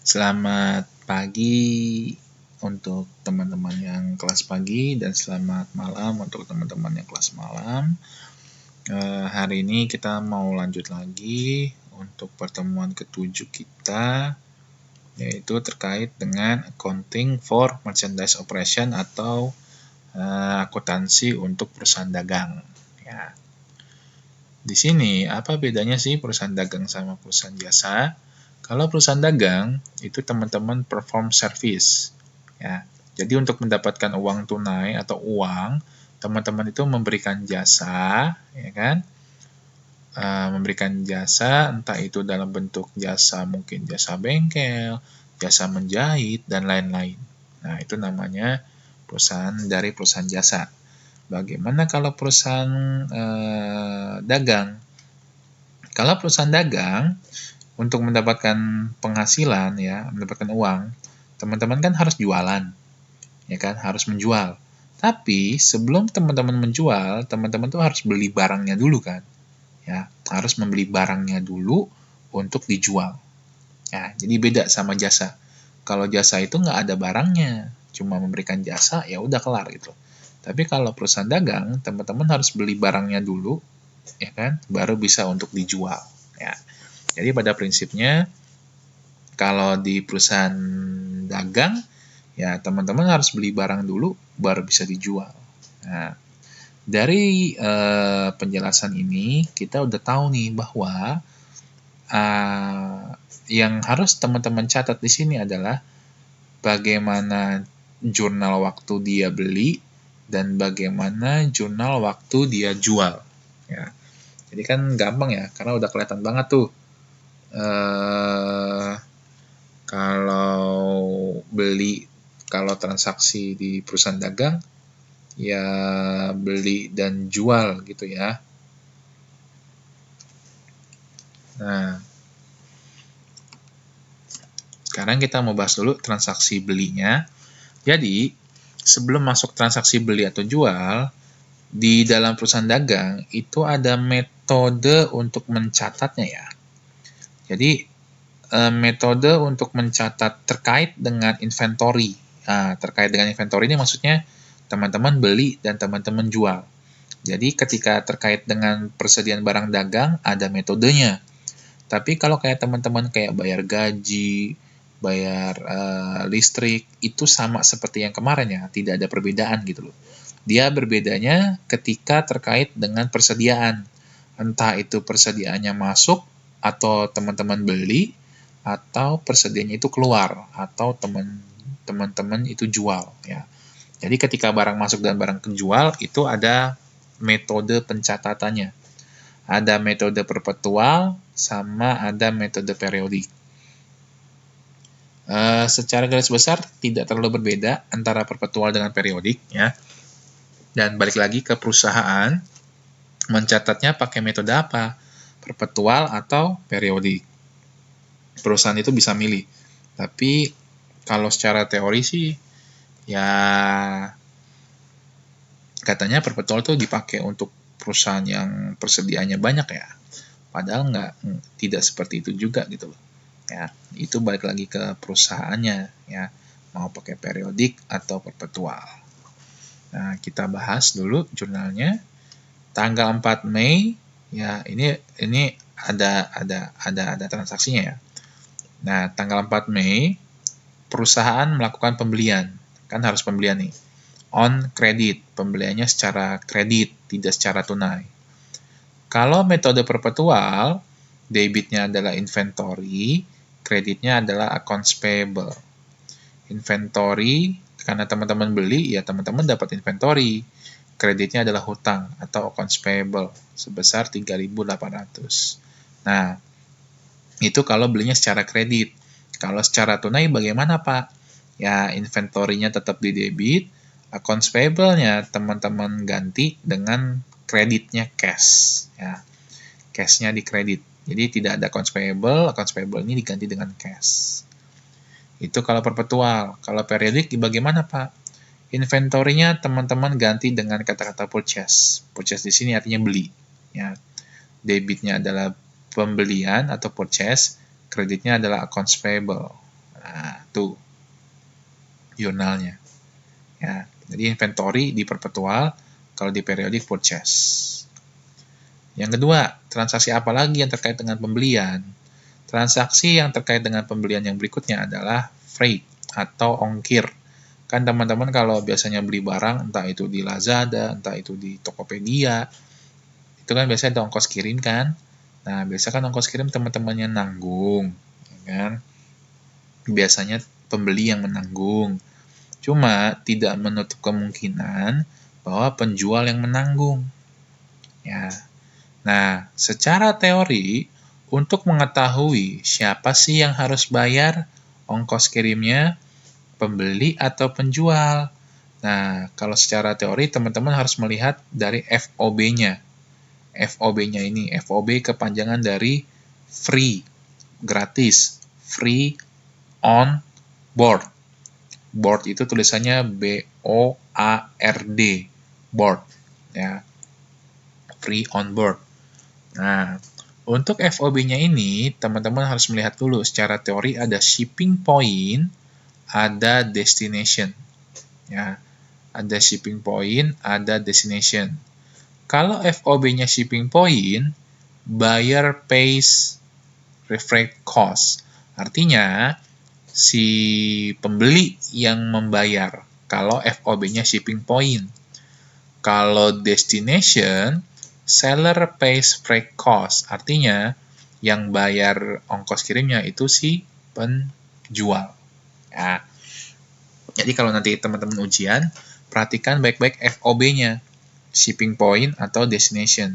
Selamat pagi untuk teman-teman yang kelas pagi dan selamat malam untuk teman-teman yang kelas malam. Hari ini kita mau lanjut lagi untuk pertemuan ke-7 kita, yaitu terkait dengan accounting for merchandise operation atau akuntansi untuk perusahaan dagang. Ya. Di sini apa bedanya sih perusahaan dagang sama perusahaan jasa? Kalau perusahaan dagang itu teman-teman perform service, ya. Jadi untuk mendapatkan uang tunai atau uang, teman-teman itu memberikan jasa, ya kan? Memberikan jasa, entah itu dalam bentuk jasa mungkin jasa bengkel, jasa menjahit dan lain-lain. Nah itu namanya perusahaan jasa. Bagaimana kalau perusahaan dagang? Kalau perusahaan dagang untuk mendapatkan penghasilan, ya, mendapatkan uang, teman-teman kan harus jualan, ya kan, harus menjual. Tapi sebelum teman-teman menjual, teman-teman tuh harus beli barangnya dulu kan, ya, harus membeli barangnya dulu untuk dijual. Ya, jadi beda sama jasa. Kalau jasa itu nggak ada barangnya, cuma memberikan jasa, ya udah kelar gitu. Tapi kalau perusahaan dagang, teman-teman harus beli barangnya dulu, ya kan, baru bisa untuk dijual. Ya. Jadi pada prinsipnya, kalau di perusahaan dagang, ya teman-teman harus beli barang dulu, baru bisa dijual. Nah, dari penjelasan ini, kita udah tahu nih bahwa yang harus teman-teman catat di sini adalah bagaimana jurnal waktu dia beli dan bagaimana jurnal waktu dia jual. Ya. Jadi kan gampang ya, karena udah kelihatan banget tuh. Kalau transaksi di perusahaan dagang, ya beli dan jual gitu ya. Nah, sekarang kita mau bahas dulu transaksi belinya. Jadi, sebelum masuk transaksi beli atau jual, di dalam perusahaan dagang itu ada metode untuk mencatatnya ya. Jadi, metode untuk mencatat terkait dengan inventory. Nah, terkait dengan inventory ini maksudnya teman-teman beli dan teman-teman jual. Jadi ketika terkait dengan persediaan barang dagang ada metodenya. Tapi kalau kayak teman-teman kayak bayar gaji, bayar listrik, itu sama seperti yang kemarin ya, tidak ada perbedaan gitu loh. Dia berbedanya ketika terkait dengan persediaan. Entah itu persediaannya masuk atau teman-teman beli, atau persediaannya itu keluar, atau teman-teman itu jual ya. Jadi ketika barang masuk dan barang kejual itu ada metode pencatatannya. Ada metode perpetual sama ada metode periodik. Secara garis besar tidak terlalu berbeda antara perpetual dengan periodik ya. Dan balik lagi ke perusahaan, mencatatnya pakai metode apa? Perpetual atau periodik. Perusahaan itu bisa milih. Tapi kalau secara teori sih ya katanya perpetual itu dipakai untuk perusahaan yang persediaannya banyak ya. Padahal tidak seperti itu juga gitu loh. Ya, itu balik lagi ke perusahaannya ya, mau pakai periodik atau perpetual. Nah, kita bahas dulu jurnalnya. Tanggal 4 Mei ya, ini ada transaksinya ya. Nah, tanggal 4 Mei, perusahaan melakukan pembelian. Kan harus pembelian nih. On credit, pembeliannya secara kredit, tidak secara tunai. Kalau metode perpetual, debitnya adalah inventory, kreditnya adalah accounts payable. Inventory, karena teman-teman beli, ya teman-teman dapat inventory. Kreditnya adalah hutang atau accounts payable sebesar 3.800. Nah, itu kalau belinya secara kredit. Kalau secara tunai bagaimana Pak? Ya inventory-nya tetap di debit, accounts payable-nya teman-teman ganti dengan kreditnya cash. Ya, cash-nya di kredit. Jadi tidak ada accounts payable ini diganti dengan cash. Itu kalau perpetual. Kalau periodik bagaimana Pak? Inventory-nya teman-teman ganti dengan kata-kata purchase. Purchase di sini artinya beli. Ya, debitnya adalah pembelian atau purchase, kreditnya adalah accounts payable Nah, tuh jurnalnya. Ya, jadi inventory di perpetual, kalau di periodic purchase. Yang kedua, transaksi apa lagi yang terkait dengan pembelian? Transaksi yang terkait dengan pembelian yang berikutnya adalah freight atau ongkir. Kan teman-teman kalau biasanya beli barang, entah itu di Lazada, entah itu di Tokopedia, itu kan biasanya ada ongkos kirim kan? Nah, biasa kan ongkos kirim teman-temannya nanggung, ya kan? Biasanya pembeli yang menanggung. Cuma tidak menutup kemungkinan bahwa penjual yang menanggung. Ya. Nah, secara teori, untuk mengetahui siapa sih yang harus bayar ongkos kirimnya, pembeli atau penjual. Nah, kalau secara teori teman-teman harus melihat dari FOB-nya. FOB-nya ini, FOB kepanjangan dari free, gratis, free on board. Board itu tulisannya BOARD, board, ya, free on board. Nah, untuk FOB-nya ini, teman-teman harus melihat dulu secara teori ada shipping point, ada destination. Ya, ada shipping point, ada destination. Kalau FOB-nya shipping point, buyer pays freight cost. Artinya, si pembeli yang membayar kalau FOB-nya shipping point. Kalau destination, seller pays freight cost. Artinya, yang bayar ongkos kirimnya itu si penjual. Ya. Jadi kalau nanti teman-teman ujian, perhatikan baik-baik FOB-nya, shipping point atau destination.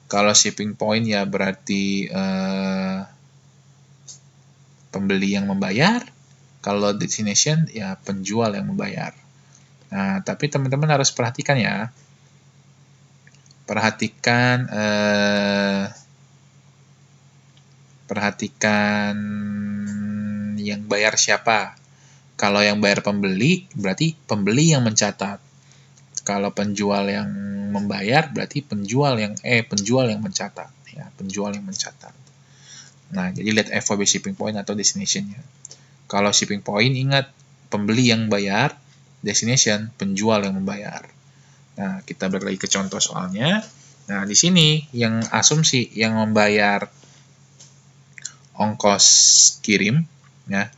Kalau shipping point ya berarti pembeli yang membayar, kalau destination ya penjual yang membayar. Nah, tapi teman-teman harus perhatikan ya. Perhatikan yang bayar siapa. Kalau yang bayar pembeli, berarti pembeli yang mencatat. Kalau penjual yang membayar, berarti penjual yang mencatat. Ya, penjual yang mencatat. Nah, jadi lihat FOB shipping point atau destination-nya. Kalau shipping point, ingat pembeli yang bayar, destination penjual yang membayar. Nah, kita balik lagi ke contoh soalnya. Nah, di sini yang asumsi yang membayar ongkos kirim, ya.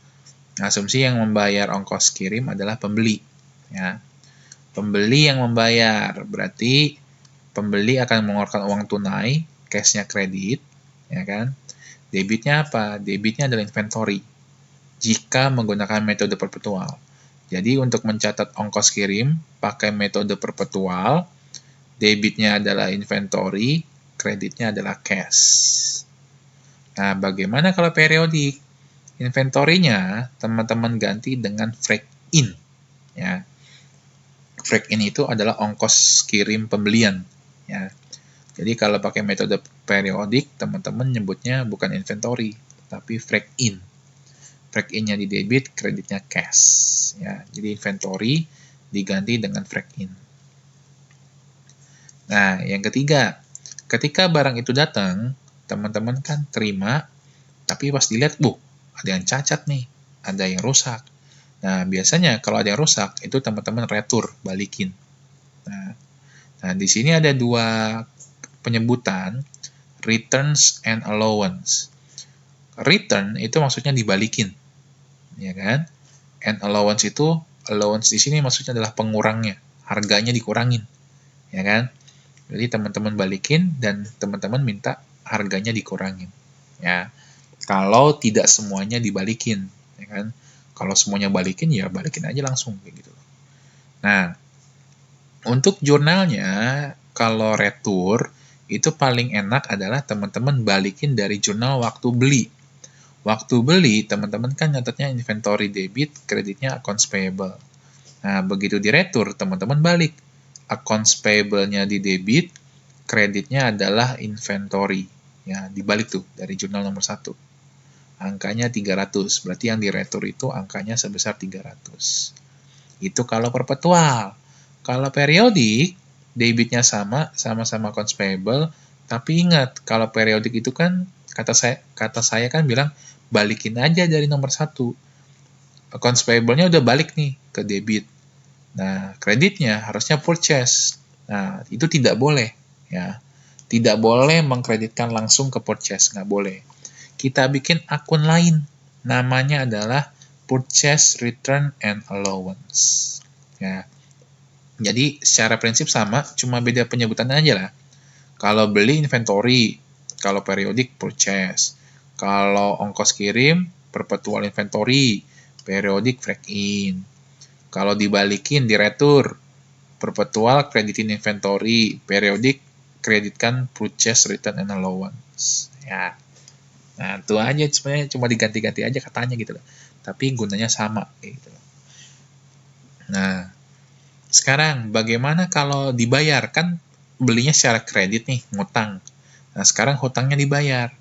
Asumsi yang membayar ongkos kirim adalah pembeli, ya. Pembeli yang membayar, berarti pembeli akan mengeluarkan uang tunai, cashnya kredit, ya kan. Debitnya apa? Debitnya adalah inventory, jika menggunakan metode perpetual. Jadi untuk mencatat ongkos kirim, pakai metode perpetual, debitnya adalah inventory, kreditnya adalah cash. Nah, bagaimana kalau periodik? Inventorinya teman-teman ganti dengan freight in. Ya. Freight in itu adalah ongkos kirim pembelian. Ya. Jadi kalau pakai metode periodik, teman-teman nyebutnya bukan inventory, tapi freight in. Freight in-nya di debit, kreditnya cash. Ya. Jadi inventory diganti dengan freight in. Nah, yang ketiga, ketika barang itu datang, teman-teman kan terima, tapi pas dilihat, ada yang cacat nih, ada yang rusak. Nah, biasanya kalau ada yang rusak, itu teman-teman retur, balikin. Nah, di sini ada dua penyebutan, returns and allowance. Return itu maksudnya dibalikin, ya kan? And allowance itu, allowance di sini maksudnya adalah pengurangnya, harganya dikurangin, ya kan? Jadi teman-teman balikin dan teman-teman minta harganya dikurangin, ya. Kalau tidak semuanya dibalikin, ya kan? Kalau semuanya balikin, ya balikin aja langsung, kayak gitu. Nah, untuk jurnalnya, kalau retur, itu paling enak adalah teman-teman balikin dari jurnal waktu beli. Waktu beli, teman-teman kan nyatetnya inventory debit, kreditnya accounts payable. Nah, begitu di retur, teman-teman balik. Accounts payable-nya di debit, kreditnya adalah inventory. Ya, dibalik tuh dari jurnal nomor 1. Angkanya 300, berarti yang diretur itu angkanya sebesar 300. Itu kalau perpetual. Kalau periodik, debitnya sama-sama accounts payable, tapi ingat, kalau periodik itu kan, kata saya kan bilang, balikin aja dari nomor 1. accounts payable-nya udah balik nih ke debit. Nah, kreditnya harusnya purchase. Nah, itu tidak boleh, ya. Tidak boleh mengkreditkan langsung ke purchase, nggak boleh. Kita bikin akun lain, namanya adalah purchase return and allowance. Ya. Jadi, secara prinsip sama, cuma beda penyebutannya aja lah. Kalau beli inventory, kalau periodik purchase. Kalau ongkos kirim, perpetual inventory, periodik break in. Kalau dibalikin di retur, perpetual kreditin inventory, periodik kreditkan purchase return and allowance. Ya. Nah, itu aja sebenarnya, cuma diganti-ganti aja katanya gitu loh. Tapi gunanya sama gitu. Nah, sekarang bagaimana kalau dibayar? Kan belinya secara kredit nih, ngutang. Nah, sekarang hutangnya dibayar.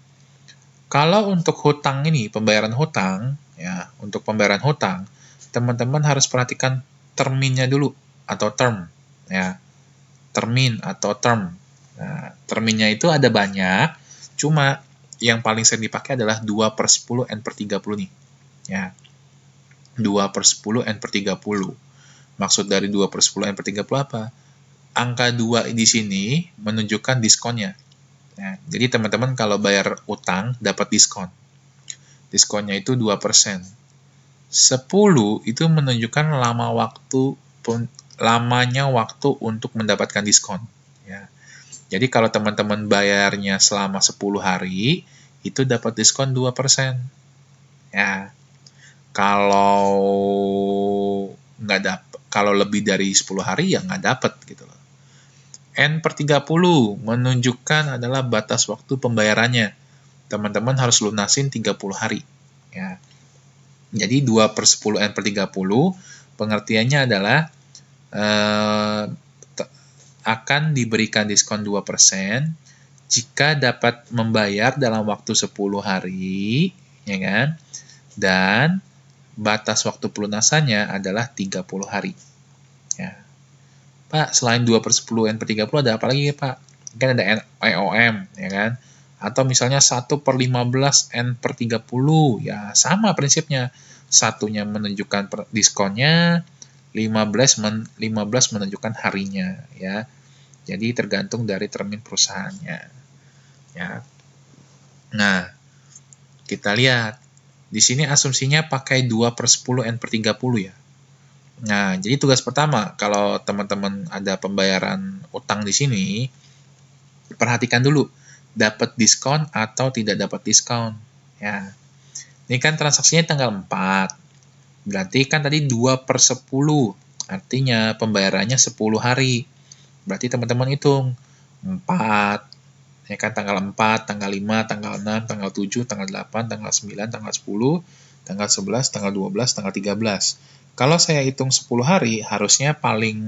Kalau untuk hutang ini, pembayaran hutang, ya, untuk pembayaran hutang, teman-teman harus perhatikan terminnya dulu atau term, ya. Termin atau term. Nah, terminnya itu ada banyak, cuma yang paling sering dipakai adalah 2/10 N/30 nih. Ya. 2/10 N/30. Maksud dari 2/10 N/30 apa? Angka 2 di sini menunjukkan diskonnya. Nah, jadi teman-teman kalau bayar utang dapat diskon. Diskonnya itu 2%. 10 itu menunjukkan lamanya waktu untuk mendapatkan diskon. Ya. Jadi kalau teman-teman bayarnya selama 10 hari, itu dapat diskon 2%. Ya. Kalau kalau lebih dari 10 hari ya nggak dapat gitu loh. N/30 menunjukkan adalah batas waktu pembayarannya. Teman-teman harus lunasin 30 hari. Ya. Jadi 2/10 N/30 pengertiannya adalah akan diberikan diskon 2% jika dapat membayar dalam waktu 10 hari, ya kan? Dan batas waktu pelunasannya adalah 30 hari. Ya. Pak, selain 2/10 N/30 ada apa lagi ya, Pak? Kan ada EOM, ya kan? Atau misalnya 1/15 N/30, ya sama prinsipnya. Satunya menunjukkan diskonnya, 15 menunjukkan harinya, ya. Jadi tergantung dari termin perusahaannya. Ya. Nah, kita lihat. Di sini asumsinya pakai 2/10 N/30 ya. Nah, jadi tugas pertama, kalau teman-teman ada pembayaran utang di sini, perhatikan dulu, dapat diskon atau tidak dapat diskon. Ya. Ini kan transaksinya tanggal 4. Berarti kan tadi 2/10. Artinya pembayarannya 10 hari. Berarti teman-teman hitung 4, ya kan, tanggal 4, tanggal 5, tanggal 6, tanggal 7, tanggal 8, tanggal 9, tanggal 10, tanggal 11, tanggal 12, tanggal 13. Kalau saya hitung 10 hari, harusnya paling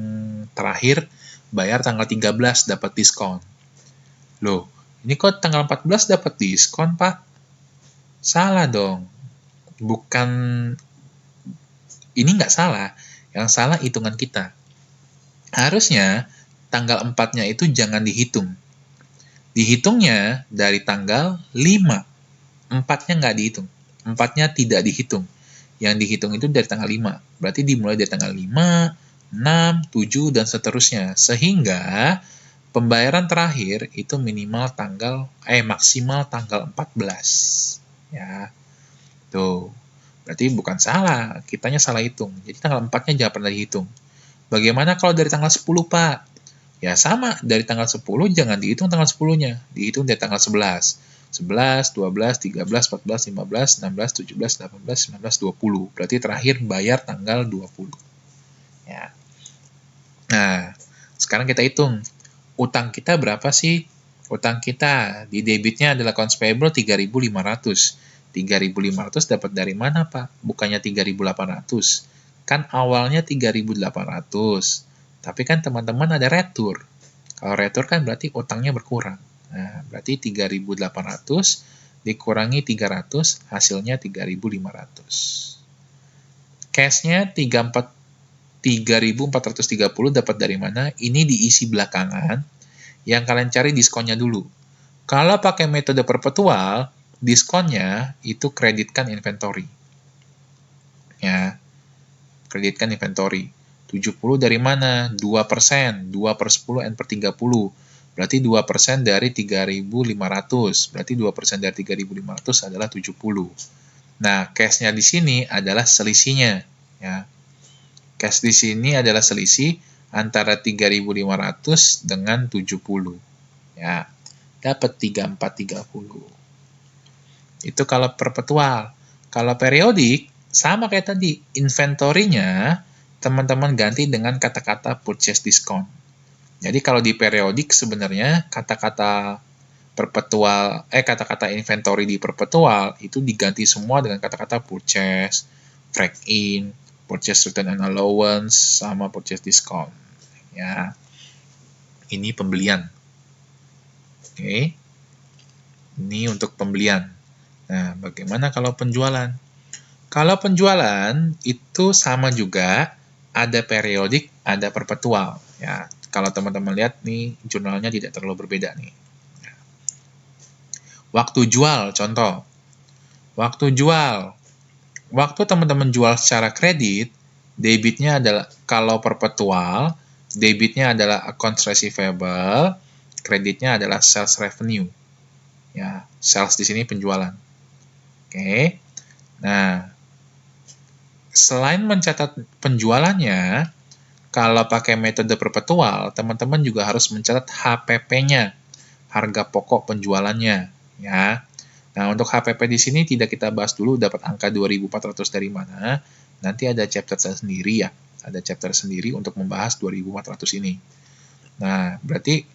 terakhir bayar tanggal 13 dapat diskon. Loh, ini kok tanggal 14 dapat diskon, Pak? Salah dong. Bukan, ini nggak salah. Yang salah hitungan kita. Harusnya tanggal 4-nya itu jangan dihitung. Dihitungnya dari tanggal 5. 4-nya nggak dihitung. 4-nya tidak dihitung. Yang dihitung itu dari tanggal 5. Berarti dimulai dari tanggal 5, 6, 7, dan seterusnya. Sehingga pembayaran terakhir itu maksimal tanggal 14. Ya. Tuh. Berarti bukan salah. Kitanya salah hitung. Jadi tanggal 4-nya jangan pernah dihitung. Bagaimana kalau dari tanggal 10, Pak? Ya sama, dari tanggal 10 jangan dihitung tanggal 10-nya, dihitung dari tanggal 11. 11, 12, 13, 14, 15, 16, 17, 18, 19, 20. Berarti terakhir bayar tanggal 20. Ya. Nah, sekarang kita hitung. Utang kita berapa sih? Utang kita di debitnya adalah accounts payable 3.500. 3.500 dapat dari mana, Pak? Bukannya 3.800. Kan awalnya 3.800. Tapi kan teman-teman ada retur. Kalau retur kan berarti utangnya berkurang. Nah, berarti 3.800 dikurangi 300, hasilnya 3.500. Cash-nya 3.430 dapat dari mana? Ini diisi belakangan. Yang kalian cari diskonnya dulu. Kalau pakai metode perpetual, diskonnya itu kreditkan inventory. Ya. kreditkan inventory. 70 dari mana? 2%. 2 per 10 N per 30. Berarti 2% dari 3.500. Berarti 2% dari 3.500 adalah 70. Nah, cash-nya di sini adalah selisihnya. Ya. Cash di sini adalah selisih antara 3.500 dengan 70. Ya, dapat 3430. Itu kalau perpetual. Kalau periodik, sama kayak tadi. Inventory-nya, teman-teman ganti dengan kata-kata purchase discount. Jadi kalau di periodik sebenarnya kata-kata inventory di perpetual itu diganti semua dengan kata-kata purchase, break in, purchase return and allowance, sama purchase discount. Ya, ini pembelian. Oke, ini untuk pembelian. Nah, bagaimana kalau penjualan? Kalau penjualan itu sama juga, ada periodik, ada perpetual. Ya, kalau teman-teman lihat nih, jurnalnya tidak terlalu berbeda nih. Waktu jual, contoh. Waktu jual. Waktu teman-teman jual secara kredit, debitnya adalah, kalau perpetual, debitnya adalah accounts receivable, kreditnya adalah sales revenue. Ya, sales di sini penjualan. Oke. Nah, selain mencatat penjualannya, kalau pakai metode perpetual, teman-teman juga harus mencatat HPP-nya, harga pokok penjualannya, ya. Nah, untuk HPP di sini tidak kita bahas dulu dapat angka 2.400 dari mana. Nanti ada chapter sendiri ya, ada chapter sendiri untuk membahas 2.400 ini. Nah, berarti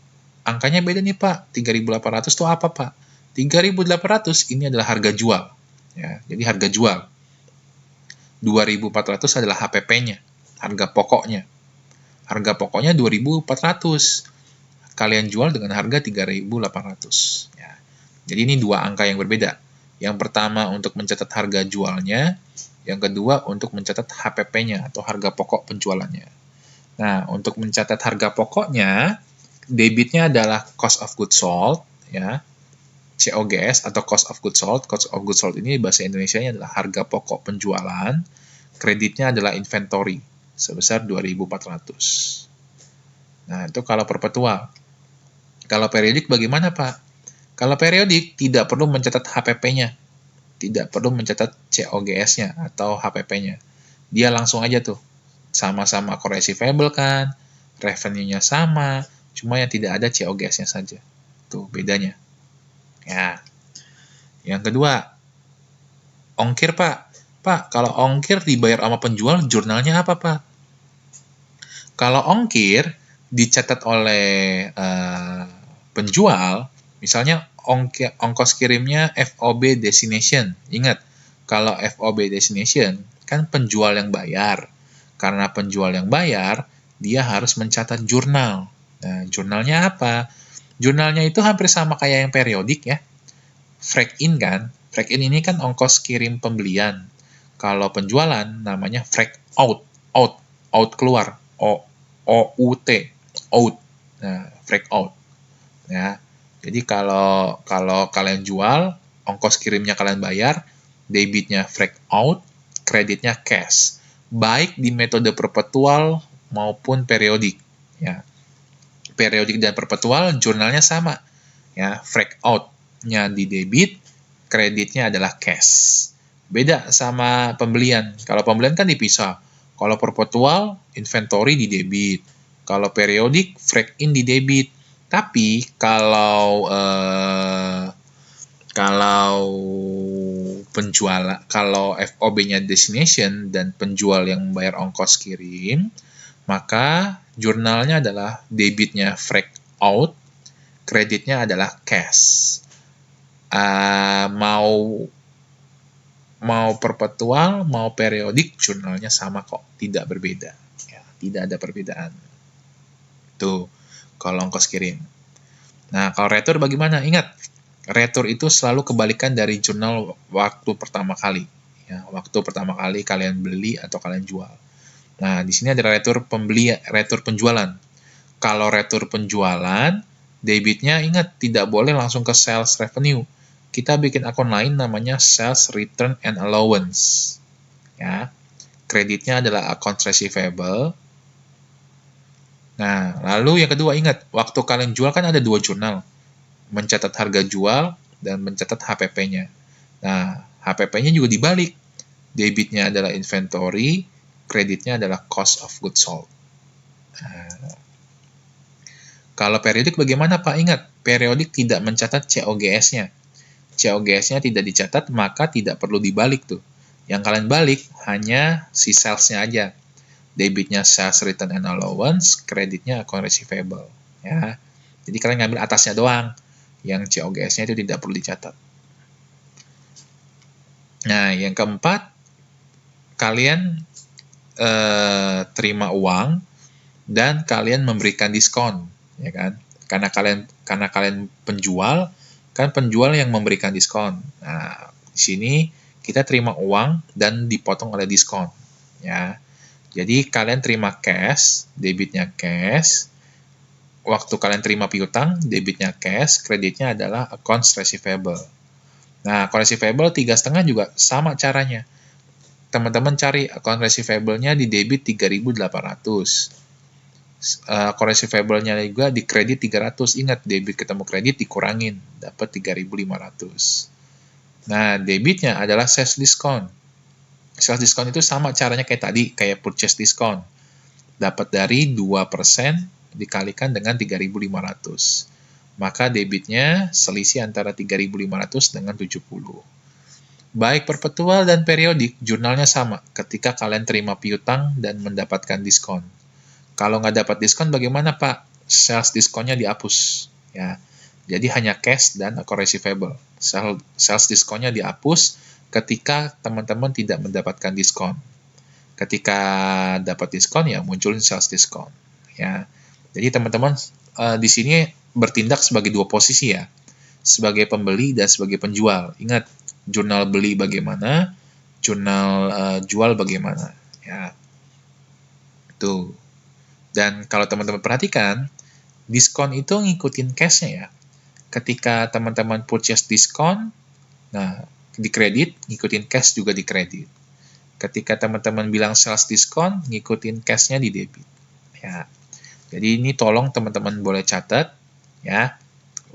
angkanya beda nih Pak. 3.800 itu apa Pak? 3.800 ini adalah harga jual, ya. Jadi harga jual. 2.400 adalah HPP-nya, harga pokoknya. Harga pokoknya 2.400. Kalian jual dengan harga 3.800. Ya. Jadi ini dua angka yang berbeda. Yang pertama untuk mencatat harga jualnya, yang kedua untuk mencatat HPP-nya atau harga pokok penjualannya. Nah, untuk mencatat harga pokoknya, debitnya adalah cost of goods sold, ya. COGS atau cost of goods sold. Cost of goods sold ini bahasa Indonesianya adalah harga pokok penjualan. Kreditnya adalah inventory sebesar 2.400. Nah, itu kalau perpetual. Kalau periodik bagaimana, Pak? Kalau periodik tidak perlu mencatat HPP-nya. Tidak perlu mencatat COGS-nya atau HPP-nya. Dia langsung aja tuh. Sama-sama core receivable kan, revenue-nya sama, cuma yang tidak ada COGS-nya saja. Tuh bedanya. Ya. Yang kedua, ongkir, Pak. Pak, kalau ongkir dibayar sama penjual, jurnalnya apa, Pak? Kalau ongkir dicatat oleh penjual, misalnya ongkos kirimnya FOB destination. Ingat, kalau FOB destination, kan penjual yang bayar. Karena penjual yang bayar, dia harus mencatat jurnal. Nah, jurnalnya apa? Jurnalnya itu hampir sama kayak yang periodik ya. Freak in kan? Freak in ini kan ongkos kirim pembelian. Kalau penjualan namanya freak out. Out keluar. OUT. Out. Nah, freak out. Ya. Jadi kalau kalian jual, ongkos kirimnya kalian bayar, debitnya freak out, kreditnya cash. Baik di metode perpetual maupun periodik. Ya. Periodik dan perpetual jurnalnya sama. Ya, freak out-nya di debit, kreditnya adalah cash. Beda sama pembelian. Kalau pembelian kan dipisah. Kalau perpetual, inventory di debit. Kalau periodik, freak in di debit. Tapi kalau penjual, kalau FOB-nya destination dan penjual yang membayar ongkos kirim, maka jurnalnya adalah debitnya freak out, kreditnya adalah cash. Mau perpetual, mau periodik, jurnalnya sama kok, tidak berbeda. Ya, tidak ada perbedaan. Tuh, kalau ongkos kirim. Nah, kalau retur bagaimana? Ingat, retur itu selalu kebalikan dari jurnal waktu pertama kali. Ya, waktu pertama kali kalian beli atau kalian jual. Nah, di sini ada retur penjualan. Kalau retur penjualan, debitnya ingat tidak boleh langsung ke sales revenue. Kita bikin akun lain namanya sales return and allowance. Ya. kreditnya adalah accounts receivable. Nah, lalu yang kedua ingat, waktu kalian jual kan ada 2 jurnal, mencatat harga jual dan mencatat HPP-nya. Nah, HPP-nya juga dibalik. Debitnya adalah inventory, kreditnya adalah cost of goods sold. Nah, kalau periodik bagaimana Pak? Ingat, periodik tidak mencatat COGS-nya. COGS-nya tidak dicatat, maka tidak perlu dibalik tuh. Yang kalian balik hanya si sales-nya aja. Debitnya sales return and allowance, kreditnya account receivable. Ya. Jadi kalian ngambil atasnya doang. Yang COGS-nya itu tidak perlu dicatat. Nah, yang keempat, kalian terima uang dan kalian memberikan diskon, ya kan? Karena kalian penjual, kan penjual yang memberikan diskon. Nah, di sini kita terima uang dan dipotong oleh diskon, ya. Jadi kalian terima cash, debitnya cash. Waktu kalian terima piutang, debitnya cash, kreditnya adalah accounts receivable. Nah, accounts receivable 3,5 juga sama caranya. Teman-teman cari account receivable-nya di debit 3.800. Account receivable-nya juga di kredit 300. Ingat, debit ketemu kredit dikurangin, dapat 3.500. Nah, debitnya adalah sales discount. Sales discount itu sama caranya kayak tadi, kayak purchase discount. Dapat dari 2% dikalikan dengan 3.500. Maka debitnya selisih antara 3.500 dengan 70. Baik perpetual dan periodik, jurnalnya sama ketika kalian terima piutang dan mendapatkan diskon. Kalau nggak dapat diskon, bagaimana Pak? Sales diskonnya dihapus. Ya. Jadi hanya cash dan account receivable. Sales diskonnya dihapus ketika teman-teman tidak mendapatkan diskon. Ketika dapat diskon, ya munculin sales diskon. Ya. Jadi teman-teman di sini bertindak sebagai dua posisi ya. Sebagai pembeli dan sebagai penjual. Ingat, jurnal beli bagaimana, jurnal jual bagaimana. Ya. Tuh. Dan kalau teman-teman perhatikan, diskon itu ngikutin cash-nya ya. Ketika teman-teman purchase diskon, nah di kredit, ngikutin cash juga di kredit. Ketika teman-teman bilang sales diskon, ngikutin cash-nya di debit. Ya. Jadi ini tolong teman-teman boleh catat ya.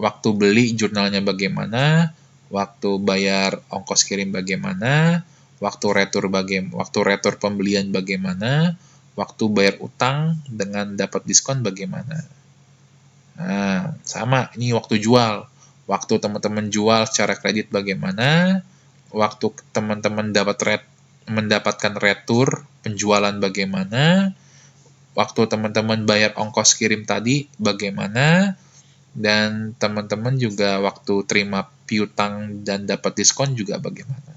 Waktu beli jurnalnya bagaimana, waktu bayar ongkos kirim bagaimana, waktu retur pembelian bagaimana, waktu bayar utang dengan dapat diskon bagaimana. Nah, sama, ini waktu jual. Waktu teman-teman jual secara kredit bagaimana, waktu teman-teman mendapatkan retur penjualan bagaimana, waktu teman-teman bayar ongkos kirim tadi bagaimana, dan teman-teman juga waktu terima piutang dan dapat diskon juga bagaimana.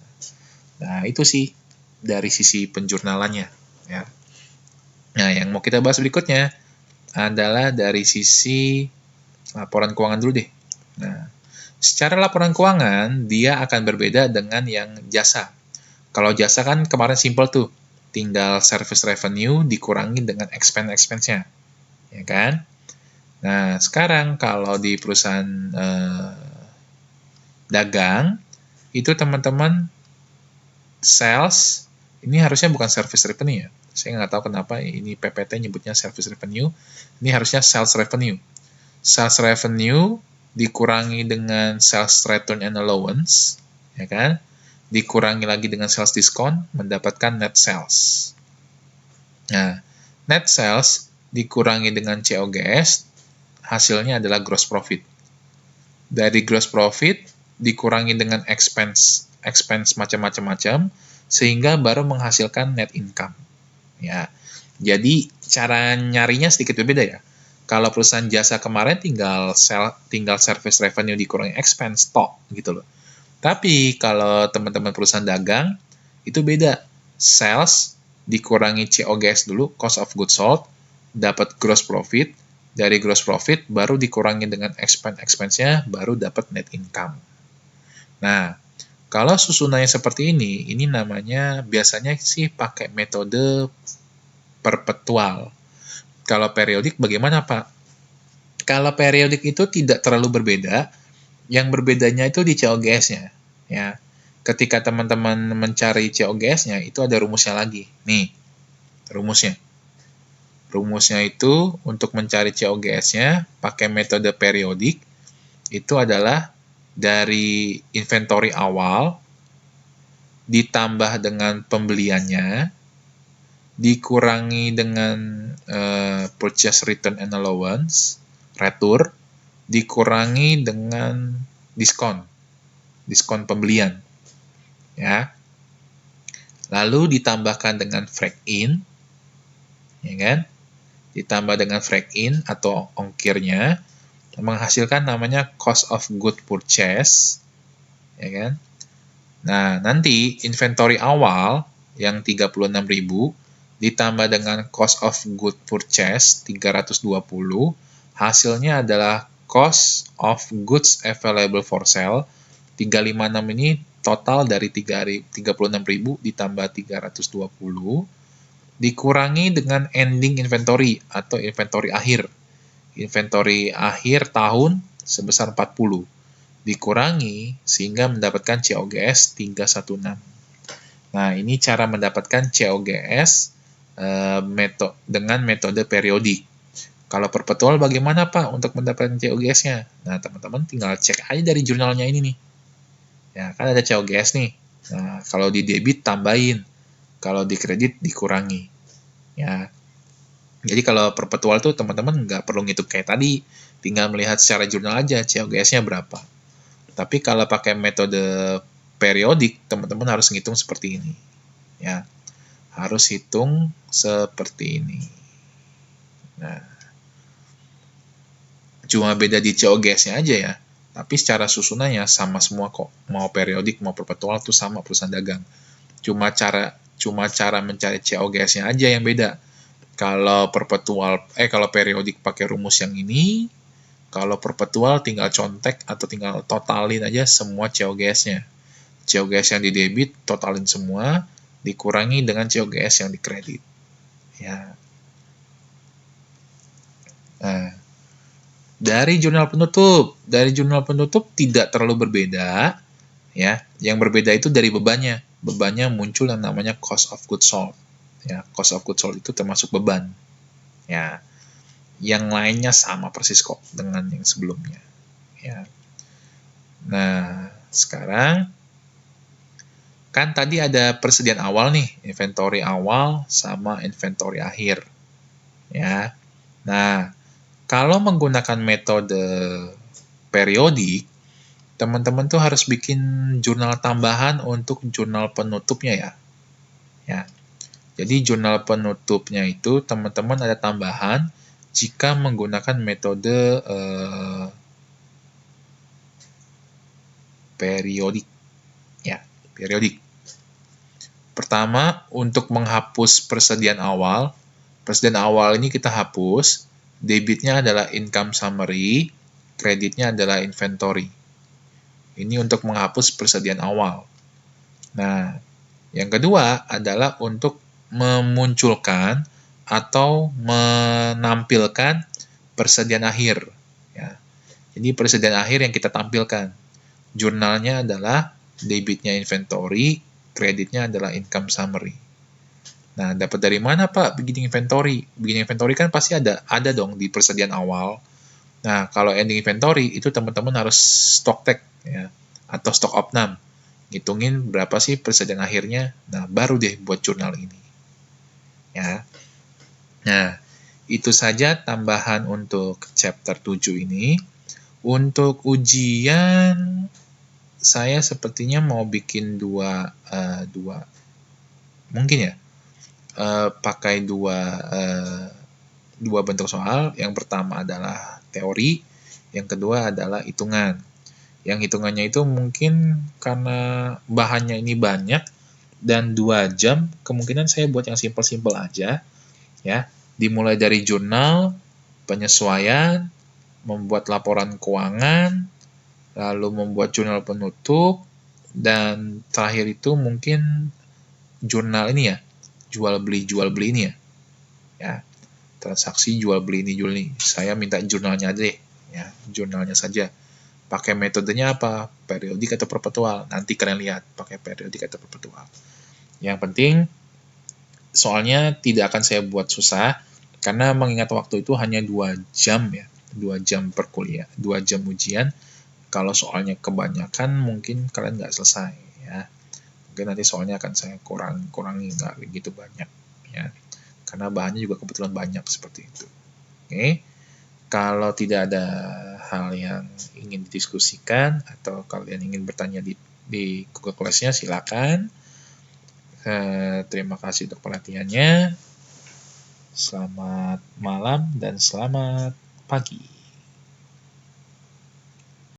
Nah, itu sih dari sisi penjurnalannya. Ya. Nah, yang mau kita bahas berikutnya adalah dari sisi laporan keuangan dulu deh. Nah, secara laporan keuangan, dia akan berbeda dengan yang jasa. Kalau jasa kan kemarin simple tuh, tinggal service revenue dikurangi dengan expense-nya, ya kan? Nah, sekarang kalau di perusahaan dagang, itu teman-teman sales, ini harusnya bukan service revenue ya. Saya nggak tahu kenapa ini PPT nyebutnya service revenue. Ini harusnya sales revenue. Sales revenue dikurangi dengan sales return and allowance, ya kan? Dikurangi lagi dengan sales discount, mendapatkan net sales. Nah, net sales dikurangi dengan COGS, hasilnya adalah gross profit. Dari gross profit dikurangi dengan expense macam-macam, sehingga baru menghasilkan net income. Ya, jadi cara nyarinya sedikit berbeda ya. Kalau perusahaan jasa kemarin tinggal service revenue dikurangi expense tok gitu loh. Tapi kalau teman-teman perusahaan dagang itu beda. Sales dikurangi COGS dulu, cost of goods sold, dapat gross profit. Dari gross profit baru dikurangi dengan expense-nya, baru dapat net income. Nah, kalau susunannya seperti ini namanya biasanya sih pakai metode perpetual. Kalau periodik bagaimana, Pak? Kalau periodik itu tidak terlalu berbeda, yang berbedanya itu di COGS-nya. Ya. ketika teman-teman mencari COGS-nya, itu ada rumusnya lagi. Nih, rumusnya. Rumusnya itu untuk mencari COGS-nya pakai metode periodik, itu adalah dari inventory awal ditambah dengan pembeliannya, dikurangi dengan purchase return and allowance, retur, dikurangi dengan diskon pembelian, ya. Lalu ditambahkan dengan break in, ya kan? Ditambah dengan break in atau ongkirnya, menghasilkan namanya cost of good purchase, ya kan? Nah, nanti inventory awal yang 36.000 ditambah dengan cost of good purchase 320, hasilnya adalah cost of goods available for sale. 356 ini total dari 36.000 ditambah 320 dikurangi dengan ending inventory atau inventory akhir. Inventory akhir tahun sebesar 40 dikurangi sehingga mendapatkan COGS 316. Nah, ini cara mendapatkan COGS dengan metode periodik. Kalau perpetual bagaimana Pak untuk mendapatkan COGS-nya? Nah, teman-teman tinggal cek aja dari jurnalnya ini nih. Ya, kan ada COGS nih. Nah, kalau di debit tambahin, kalau di kredit dikurangi. Ya. Jadi kalau perpetual tuh teman-teman nggak perlu ngitung kayak tadi, tinggal melihat secara jurnal aja COGS-nya berapa. Tapi kalau pakai metode periodik, teman-teman harus ngitung seperti ini. Ya, harus hitung seperti ini. Nah, cuma beda di COGS-nya aja ya. Tapi secara susunannya sama semua kok. Mau periodik, mau perpetual tuh sama perusahaan dagang. Cuma cara mencari COGS-nya aja yang beda. Kalau kalau periodik pakai rumus yang ini, kalau perpetual tinggal contek atau tinggal totalin aja semua COGS-nya. COGS yang di debit totalin semua, dikurangi dengan COGS yang di kredit. Ya. Nah, dari jurnal penutup tidak terlalu berbeda, ya. Yang berbeda itu dari bebannya. Bebannya muncul yang namanya cost of goods sold. Ya, cost of goods sold itu termasuk beban. Ya. Yang lainnya sama persis kok dengan yang sebelumnya. Ya. Nah, sekarang kan tadi ada persediaan awal nih, inventory awal sama inventory akhir. Ya. Nah, kalau menggunakan metode periodik, teman-teman tuh harus bikin jurnal tambahan untuk jurnal penutupnya ya. Ya. Jadi jurnal penutupnya itu teman-teman ada tambahan jika menggunakan metode periodik. Ya, periodik. Pertama, untuk menghapus persediaan awal ini kita hapus, debitnya adalah income summary, kreditnya adalah inventory. Ini untuk menghapus persediaan awal. Nah, yang kedua adalah untuk memunculkan atau menampilkan persediaan akhir. Ya. Jadi persediaan akhir yang kita tampilkan. Jurnalnya adalah debitnya inventory, kreditnya adalah income summary. Nah, dapat dari mana Pak beginning inventory? Beginning inventory kan pasti ada dong di persediaan awal. Nah, kalau ending inventory itu teman-teman harus stock take ya, atau stock opnam. Hitungin berapa sih persediaan akhirnya. Nah, baru deh buat jurnal ini. Ya. Nah, itu saja tambahan untuk chapter 7 ini. Untuk ujian saya sepertinya mau bikin dua mungkin ya pakai dua bentuk soal. Yang pertama adalah teori, yang kedua adalah hitungan. Yang hitungannya itu mungkin karena bahannya ini banyak dan 2 jam, kemungkinan saya buat yang simpel-simpel aja ya. Dimulai dari jurnal, penyesuaian, membuat laporan keuangan, lalu membuat jurnal penutup, dan terakhir itu mungkin jurnal ini ya, jual beli ini ya, transaksi jual beli ini. Saya minta jurnalnya aja deh, ya, jurnalnya saja, Pakai metodenya apa? Periodik atau perpetual? Nanti kalian lihat pakai periodik atau perpetual. Yang penting soalnya tidak akan saya buat susah, karena mengingat waktu itu hanya 2 jam ya, 2 jam per kuliah, 2 jam ujian. Kalau soalnya kebanyakan mungkin kalian nggak selesai ya. Mungkin nanti soalnya akan saya kurangi nggak begitu banyak ya. Karena bahannya juga kebetulan banyak seperti itu. Oke. Kalau tidak ada hal yang ingin didiskusikan atau kalian ingin bertanya di Google Class-nya, silakan. Terima kasih untuk perhatiannya. Selamat malam dan selamat pagi.